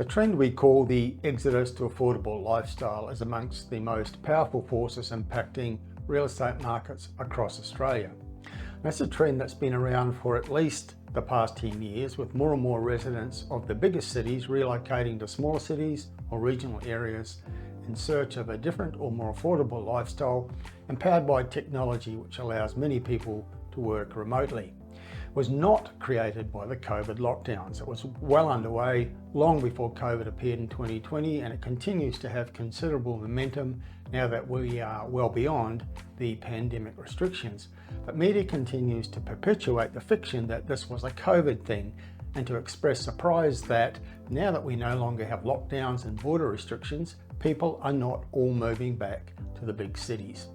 The trend we call the exodus to affordable lifestyle is amongst the most powerful forces impacting real estate markets across Australia. That's a trend that's been around for at least the past 10 years, with more and more residents of the biggest cities relocating to smaller cities or regional areas in search of a different or more affordable lifestyle, empowered by technology which allows many people to work remotely. It was not created by the COVID lockdowns. It was well underway long before COVID appeared in 2020, and it continues to have considerable momentum now that we are well beyond the pandemic restrictions. But media continues to perpetuate the fiction that this was a COVID thing, and to express surprise that now that we no longer have lockdowns and border restrictions, people are not all moving back to the big cities.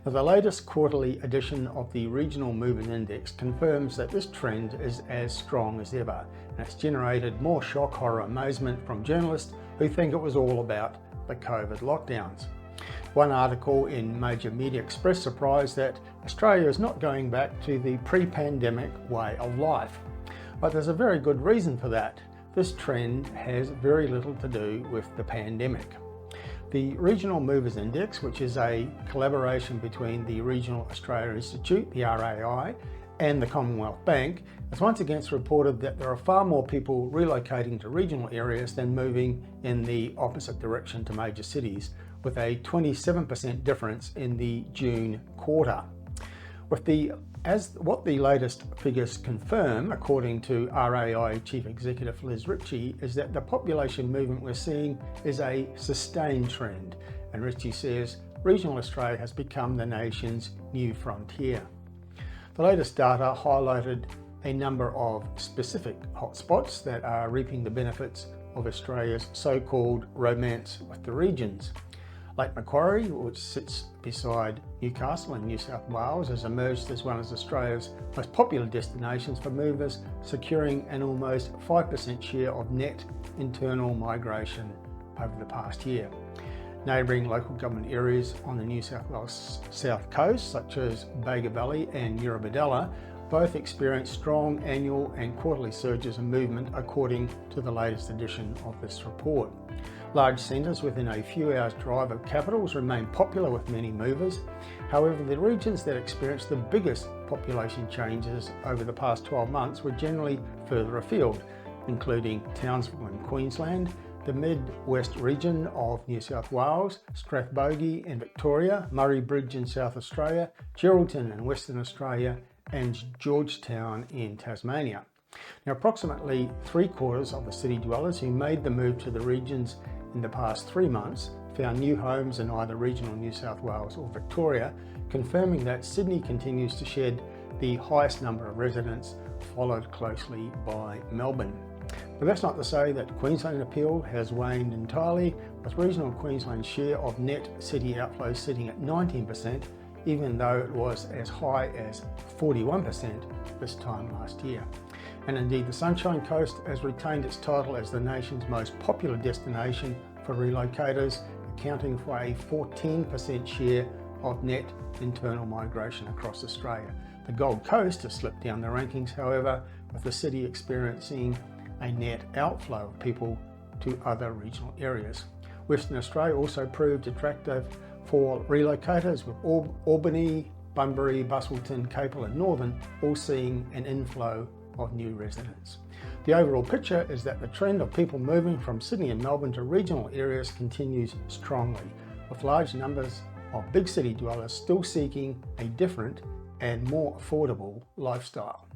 Now, the latest quarterly edition of the Regional Moving Index confirms that this trend is as strong as ever, and it's generated more shock, horror, amazement from journalists who think it was all about the COVID lockdowns. One article in major media expressed surprise that Australia is not going back to the pre-pandemic way of life. But there's a very good reason for that. This trend has very little to do with the pandemic. The Regional Movers Index, which is a collaboration between the Regional Australia Institute, the RAI, and the Commonwealth Bank, has once again reported that there are far more people relocating to regional areas than moving in the opposite direction to major cities, with a 27% difference in the June quarter. What the latest figures confirm, according to RAI Chief Executive Liz Ritchie, is that the population movement we're seeing is a sustained trend. And Ritchie says regional Australia has become the nation's new frontier. The latest data highlighted a number of specific hotspots that are reaping the benefits of Australia's so-called romance with the regions. Lake Macquarie, which sits beside Newcastle in New South Wales, has emerged as one of Australia's most popular destinations for movers, securing an almost 5% share of net internal migration over the past year. Neighbouring local government areas on the New South Wales south coast, such as Bega Valley and Eurobodalla, both experienced strong annual and quarterly surges in movement, according to the latest edition of this report. Large centres within a few hours' drive of capitals remain popular with many movers. However, the regions that experienced the biggest population changes over the past 12 months were generally further afield, including Townsville in Queensland, the Mid-West region of New South Wales, Strathbogie in Victoria, Murray Bridge in South Australia, Geraldton in Western Australia, and Georgetown in Tasmania. Now, approximately 3/4 of the city dwellers who made the move to the regions in the past 3 months found new homes in either regional New South Wales or Victoria, confirming that Sydney continues to shed the highest number of residents, followed closely by Melbourne. But that's not to say that Queensland appeal has waned entirely, with regional Queensland's share of net city outflows sitting at 19%, even though it was as high as 41% this time last year. And indeed, the Sunshine Coast has retained its title as the nation's most popular destination for relocators, accounting for a 14% share of net internal migration across Australia. The Gold Coast has slipped down the rankings, however, with the city experiencing a net outflow of people to other regional areas. Western Australia also proved attractive for relocators, with Albany, Bunbury, Busselton, Capel and Northern all seeing an inflow of new residents. The overall picture is that the trend of people moving from Sydney and Melbourne to regional areas continues strongly, with large numbers of big city dwellers still seeking a different and more affordable lifestyle.